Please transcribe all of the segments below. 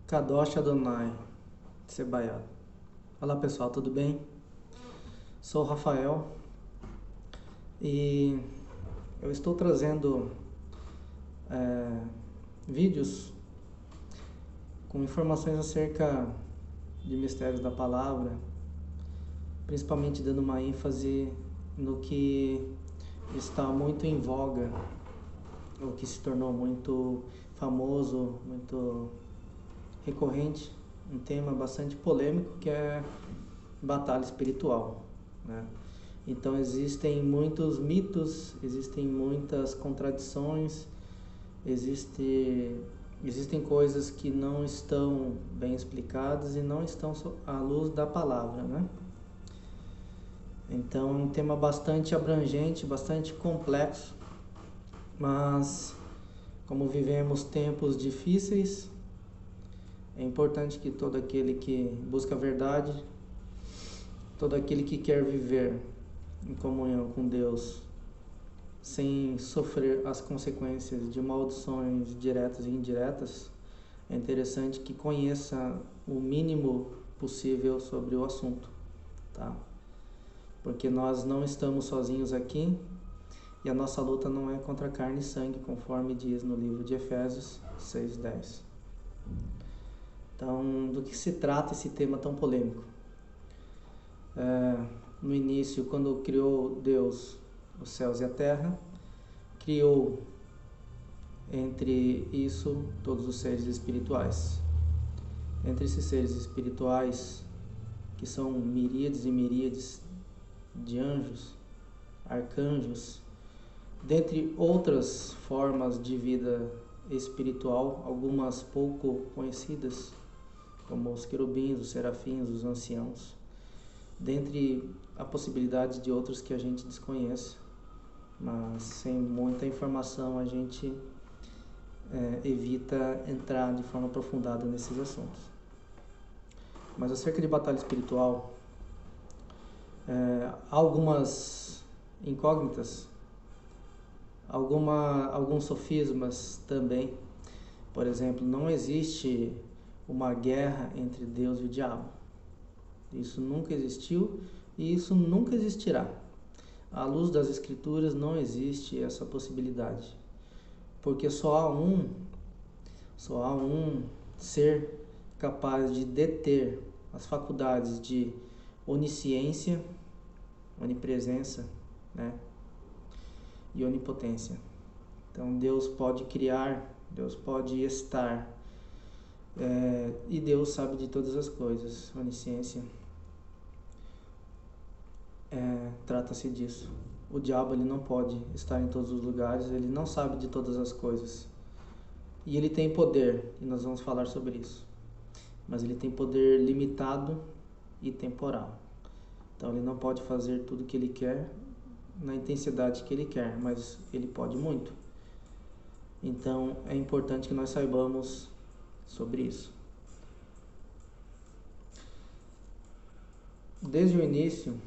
Kadosh Adonai Sebayat. Olá pessoal, tudo bem? Sou o Rafael e eu estou trazendo vídeos com informações acerca de mistérios da palavra, principalmente dando uma ênfase no que está muito em voga, o que se tornou muito famoso, muito recorrente, um tema bastante polêmico, que é batalha espiritual, né? Então existem muitos mitos, existem muitas contradições, existem coisas que não estão bem explicadas e não estão à luz da palavra, né? Então é um tema bastante abrangente, bastante complexo, mas como vivemos tempos difíceis, é importante que todo aquele que busca a verdade, todo aquele que quer viver em comunhão com Deus, sem sofrer as consequências de maldições diretas e indiretas, é interessante que conheça o mínimo possível sobre o assunto, tá? Porque nós não estamos sozinhos aqui e a nossa luta não é contra carne e sangue, conforme diz no livro de Efésios 6:10. Então, do que se trata esse tema tão polêmico? No início, quando criou Deus os céus e a terra, criou entre isso todos os seres espirituais. Entre esses seres espirituais, que são miríades e miríades de anjos, arcanjos, dentre outras formas de vida espiritual, algumas pouco conhecidas, como os querubins, os serafins, os anciãos, dentre a possibilidade de outros que a gente desconhece, mas sem muita informação a gente evita entrar de forma aprofundada nesses assuntos. Mas acerca de batalha espiritual, há algumas incógnitas, alguns sofismas também. Por exemplo, não existe uma guerra entre Deus e o diabo. Isso nunca existiu e isso nunca existirá. À luz das Escrituras não existe essa possibilidade, porque só há um ser capaz de deter as faculdades de onisciência, onipresença, né? E onipotência. Então Deus pode criar, Deus pode estar, e Deus sabe de todas as coisas. Onisciência trata-se disso. O diabo ele não pode estar em todos os lugares, ele não sabe de todas as coisas. E ele tem poder, e nós vamos falar sobre isso. Mas ele tem poder limitado e temporal. Então ele não pode fazer tudo o que ele quer na intensidade que ele quer, mas ele pode muito. Então é importante que nós saibamos sobre isso. Desde o início,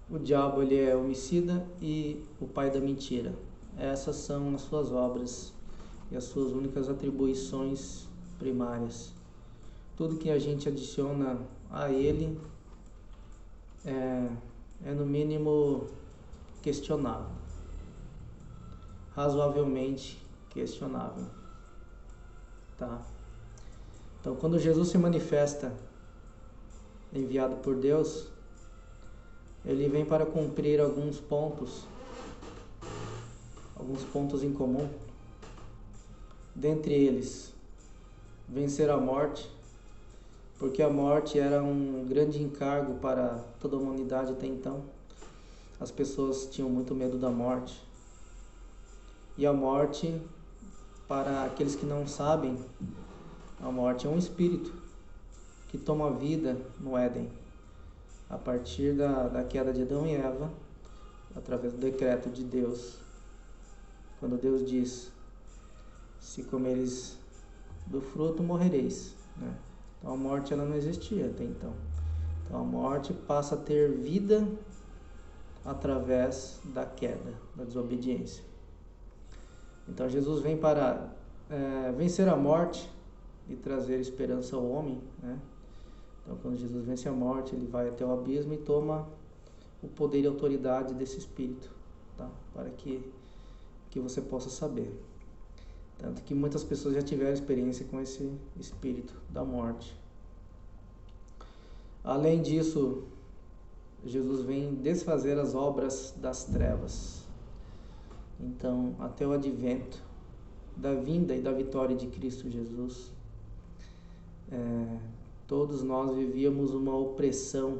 o diabo ele é homicida e o pai da mentira. Essas são as suas obras e as suas únicas atribuições primárias. Tudo que a gente adiciona a ele é no mínimo questionável, razoavelmente questionável, tá? Então, quando Jesus se manifesta enviado por Deus, ele vem para cumprir alguns pontos em comum. Dentre eles, vencer a morte, porque a morte era um grande encargo para toda a humanidade até então. As pessoas tinham muito medo da morte. E a morte, para aqueles que não sabem, a morte é um espírito que toma vida no Éden. A partir da queda de Adão e Eva, através do decreto de Deus, quando Deus diz: se comeres do fruto, morrereis, né? Então a morte ela não existia até então. Então a morte passa a ter vida através da queda, da desobediência. Então Jesus vem para vencer a morte e trazer esperança ao homem, né? Então, quando Jesus vence a morte, ele vai até o abismo e toma o poder e autoridade desse espírito, tá? Para que você possa saber. Tanto que muitas pessoas já tiveram experiência com esse espírito da morte. Além disso, Jesus vem desfazer as obras das trevas. Então, até o advento da vinda e da vitória de Cristo Jesus, todos nós vivíamos uma opressão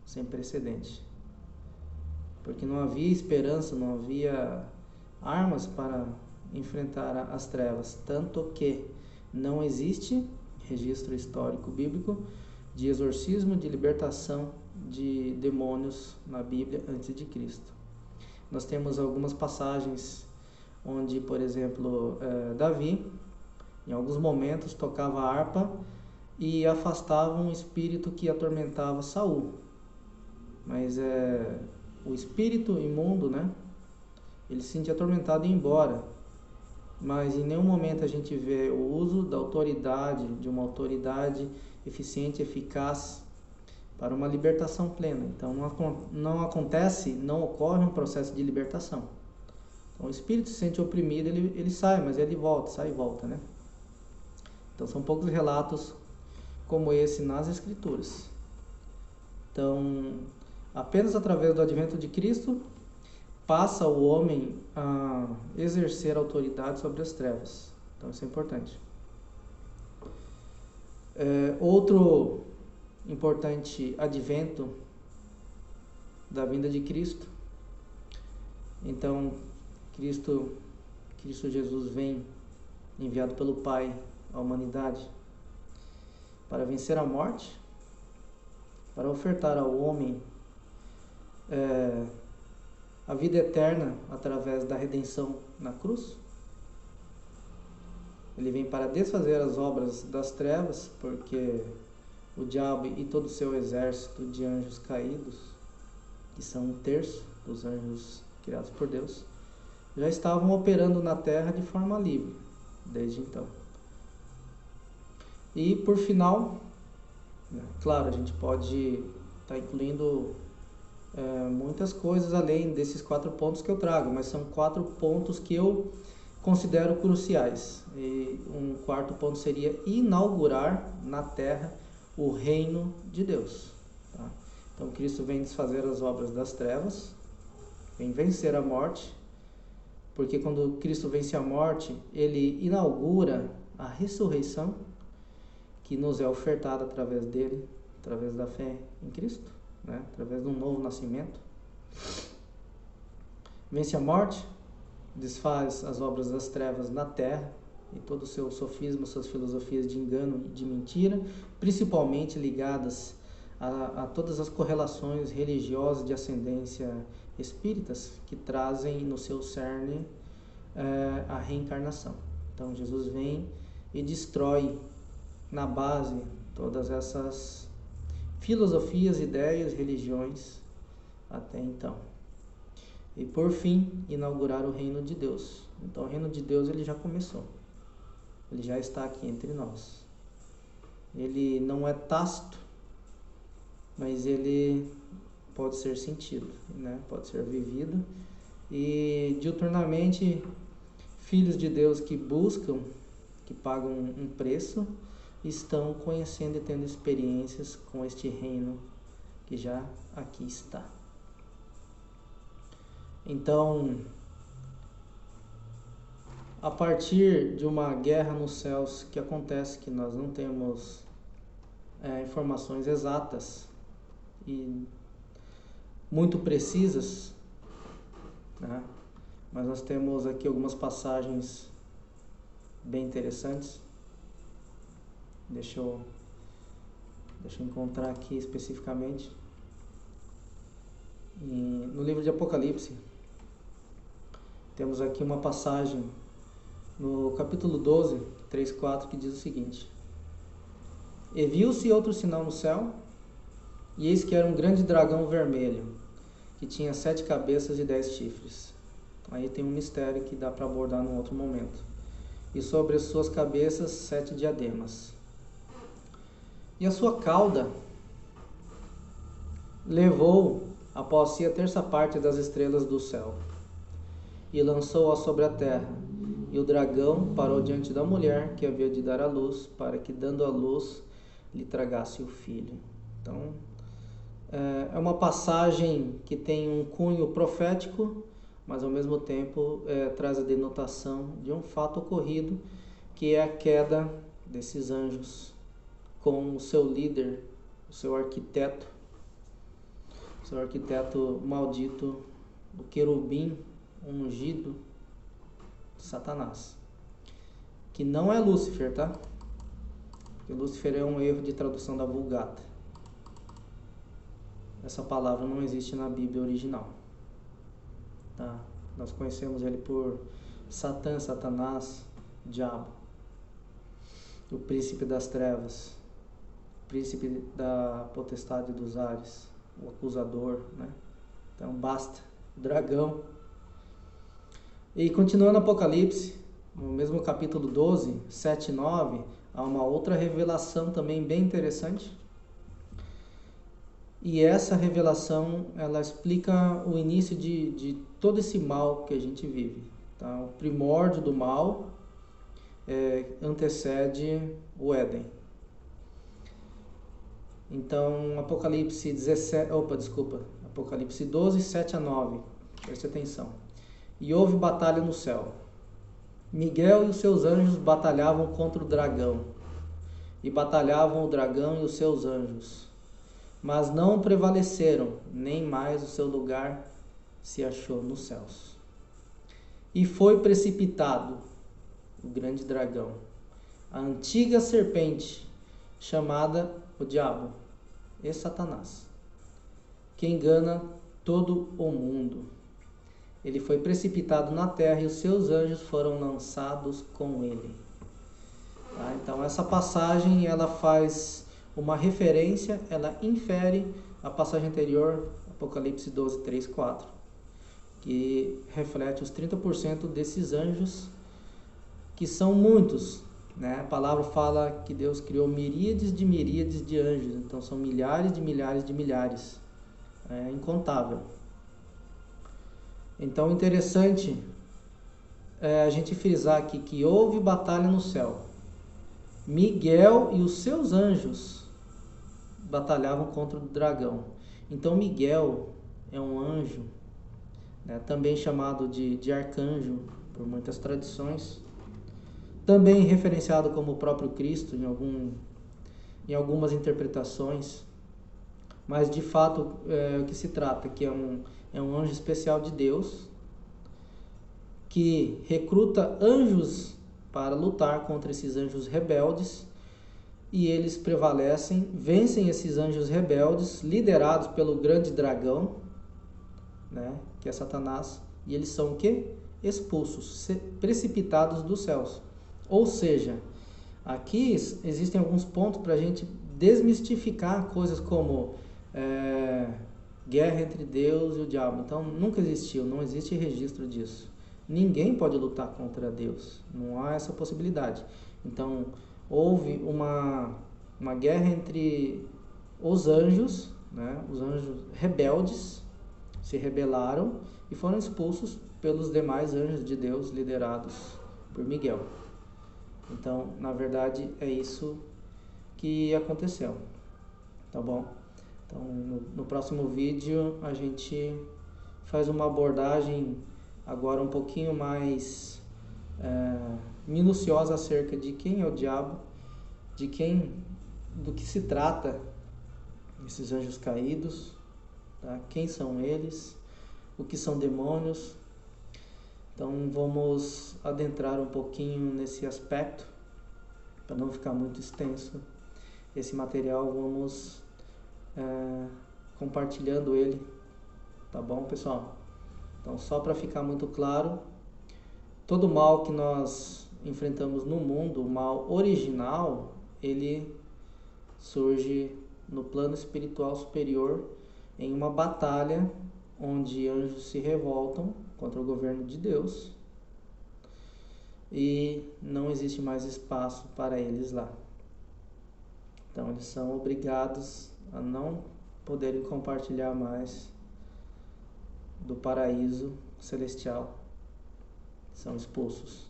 sem precedente. Porque não havia esperança, não havia armas para enfrentar as trevas. Tanto que não existe registro histórico bíblico de exorcismo, de libertação de demônios na Bíblia antes de Cristo. Nós temos algumas passagens onde, por exemplo, Davi, em alguns momentos, tocava a harpa e afastava um espírito que atormentava Saul. Mas o espírito imundo, né? Ele se sentia atormentado e ia embora. Mas em nenhum momento a gente vê o uso da autoridade, de uma autoridade eficiente, eficaz, para uma libertação plena. Então não ocorre um processo de libertação. Então o espírito se sente oprimido, ele sai, mas ele volta, sai e volta, né? Então são poucos relatos como esse nas Escrituras. Então, apenas através do advento de Cristo, passa o homem a exercer autoridade sobre as trevas. Então isso é importante. Outro importante advento da vinda de Cristo. Então, Cristo Jesus vem enviado pelo Pai à humanidade para vencer a morte, para ofertar ao homem a vida eterna através da redenção na cruz. Ele vem para desfazer as obras das trevas, porque o diabo e todo o seu exército de anjos caídos, que são 1/3 dos anjos criados por Deus, já estavam operando na terra de forma livre, desde então. E por final, claro, a gente pode estar incluindo muitas coisas além desses 4 pontos que eu trago, mas são 4 pontos que eu considero cruciais. E um quarto ponto seria inaugurar na terra o reino de Deus. Tá? Então Cristo vem desfazer as obras das trevas, vem vencer a morte, porque quando Cristo vence a morte, ele inaugura a ressurreição, que nos é ofertada através dele, através da fé em Cristo, né? Através de um novo nascimento. Vence a morte, desfaz as obras das trevas na terra e todo o seu sofisma, suas filosofias de engano e de mentira, principalmente ligadas a todas as correlações religiosas de ascendência espíritas que trazem no seu cerne a reencarnação. Então Jesus vem e destrói na base todas essas filosofias, ideias, religiões até então. E por fim, inaugurar o reino de Deus. Então o reino de Deus ele já começou. Ele já está aqui entre nós. Ele não é tácito, mas ele pode ser sentido, né? Pode ser vivido. E diuturnamente, filhos de Deus que buscam, que pagam um preço, estão conhecendo e tendo experiências com este reino que já aqui está. Então, a partir de uma guerra nos céus que acontece, que nós não temos informações exatas e muito precisas, né? Mas nós temos aqui algumas passagens bem interessantes. Deixa eu encontrar aqui especificamente. No livro de Apocalipse, temos aqui uma passagem no capítulo 12, 3, 4, que diz o seguinte: E viu-se outro sinal no céu, e eis que era um grande dragão vermelho, que tinha 7 cabeças e 10 chifres. Aí tem um mistério que dá para abordar num outro momento. E sobre as suas cabeças 7 diademas. E a sua cauda levou após si a terça parte das estrelas do céu, e lançou-a sobre a terra. E o dragão parou diante da mulher que havia de dar à luz, para que, dando à luz, lhe tragasse o filho. Então, é uma passagem que tem um cunho profético, mas ao mesmo tempo traz a denotação de um fato ocorrido, que é a queda desses anjos com o seu líder, o seu arquiteto maldito, do querubim ungido, Satanás, que não é Lúcifer, tá? Porque Lúcifer é um erro de tradução da Vulgata. Essa palavra não existe na Bíblia original, tá? Nós conhecemos ele por Satã, Satanás, Diabo, o príncipe das trevas, príncipe da potestade dos ares, o acusador, né? Então basta, o dragão. E continuando Apocalipse, no mesmo capítulo 12, 7 e 9, há uma outra revelação também bem interessante. E essa revelação, ela explica o início de todo esse mal que a gente vive. Tá? O primórdio do mal antecede o Éden. Então, Apocalipse 12, 7 a 9. Preste atenção. E houve batalha no céu. Miguel e os seus anjos batalhavam contra o dragão. E batalhavam o dragão e os seus anjos. Mas não prevaleceram, nem mais o seu lugar se achou nos céus. E foi precipitado o grande dragão, a antiga serpente, chamada o diabo e Satanás, que engana todo o mundo. Ele foi precipitado na terra e os seus anjos foram lançados com ele. Tá? Então essa passagem ela faz uma referência, ela infere a passagem anterior, Apocalipse 12, 3, 4, que reflete os 30% desses anjos, que são muitos, né? A palavra fala que Deus criou miríades de anjos, então são milhares de milhares, é incontável. Então interessante a gente frisar aqui que houve batalha no céu. Miguel e os seus anjos batalhavam contra o dragão. Então Miguel é um anjo, né, também chamado de arcanjo por muitas tradições, também referenciado como o próprio Cristo em algumas interpretações, mas de fato o que se trata que é um anjo especial de Deus que recruta anjos para lutar contra esses anjos rebeldes, e eles prevalecem, vencem esses anjos rebeldes, liderados pelo grande dragão, né, que é Satanás, e eles são o quê? Expulsos, precipitados dos céus. Ou seja, aqui existem alguns pontos para a gente desmistificar coisas como guerra entre Deus e o diabo. Então nunca existiu, não existe registro disso. Ninguém pode lutar contra Deus, não há essa possibilidade. Então houve uma guerra entre os anjos, né? Os anjos rebeldes se rebelaram e foram expulsos pelos demais anjos de Deus, liderados por Miguel. Então, na verdade, é isso que aconteceu, tá bom? Então, no próximo vídeo, a gente faz uma abordagem agora um pouquinho mais minuciosa acerca de quem é o diabo, do que se trata esses anjos caídos, tá? Quem são eles, o que são demônios. Então vamos adentrar um pouquinho nesse aspecto, para não ficar muito extenso esse material, vamos compartilhando ele, tá bom, pessoal? Então, só para ficar muito claro, todo mal que nós enfrentamos no mundo, o mal original, ele surge no plano espiritual superior, em uma batalha onde anjos se revoltam contra o governo de Deus e não existe mais espaço para eles lá. Então eles são obrigados a não poderem compartilhar mais do paraíso celestial. São expulsos.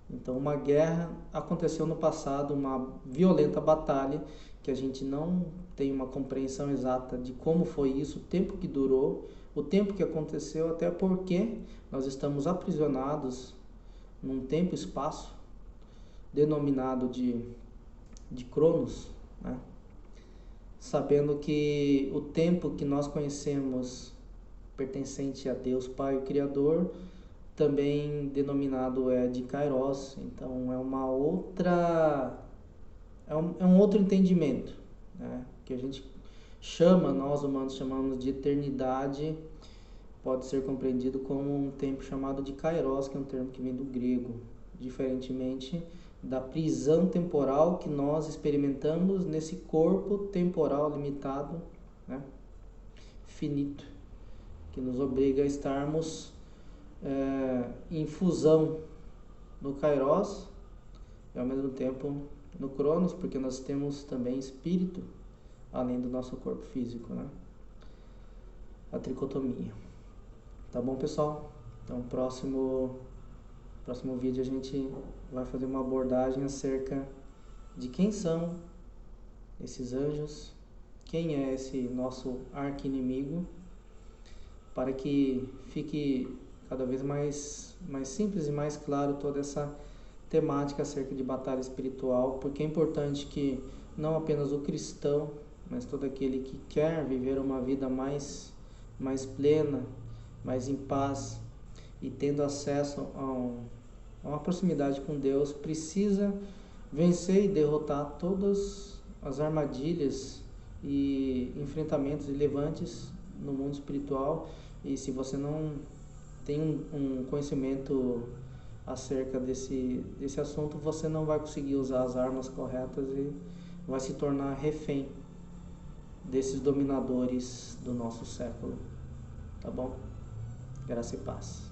Então uma guerra aconteceu no passado, uma violenta batalha, que a gente não tem uma compreensão exata de como foi isso, o tempo que durou, o tempo que aconteceu, até porque nós estamos aprisionados num tempo e espaço denominado de Cronos, né? Sabendo que o tempo que nós conhecemos pertencente a Deus Pai, o Criador, também denominado de Kairos. Então é uma outra, é um outro entendimento, né? Que a gente chama, nós humanos chamamos de eternidade, pode ser compreendido como um tempo chamado de Kairos, que é um termo que vem do grego, diferentemente da prisão temporal que nós experimentamos nesse corpo temporal limitado, né? Finito, que nos obriga a estarmos em fusão no Kairos e ao mesmo tempo no Cronos, porque nós temos também espírito além do nosso corpo físico, né? A tricotomia. Tá bom, pessoal? Então, próximo vídeo a gente vai fazer uma abordagem acerca de quem são esses anjos, quem é esse nosso arqui-inimigo, para que fique cada vez mais simples e mais claro toda essa temática acerca de batalha espiritual, porque é importante que não apenas o cristão, mas todo aquele que quer viver uma vida mais plena, mais em paz e tendo acesso a uma proximidade com Deus, precisa vencer e derrotar todas as armadilhas e enfrentamentos e levantes no mundo espiritual. E se você não tem um conhecimento acerca desse assunto, você não vai conseguir usar as armas corretas e vai se tornar refém desses dominadores do nosso século. Tá bom? Graça e paz.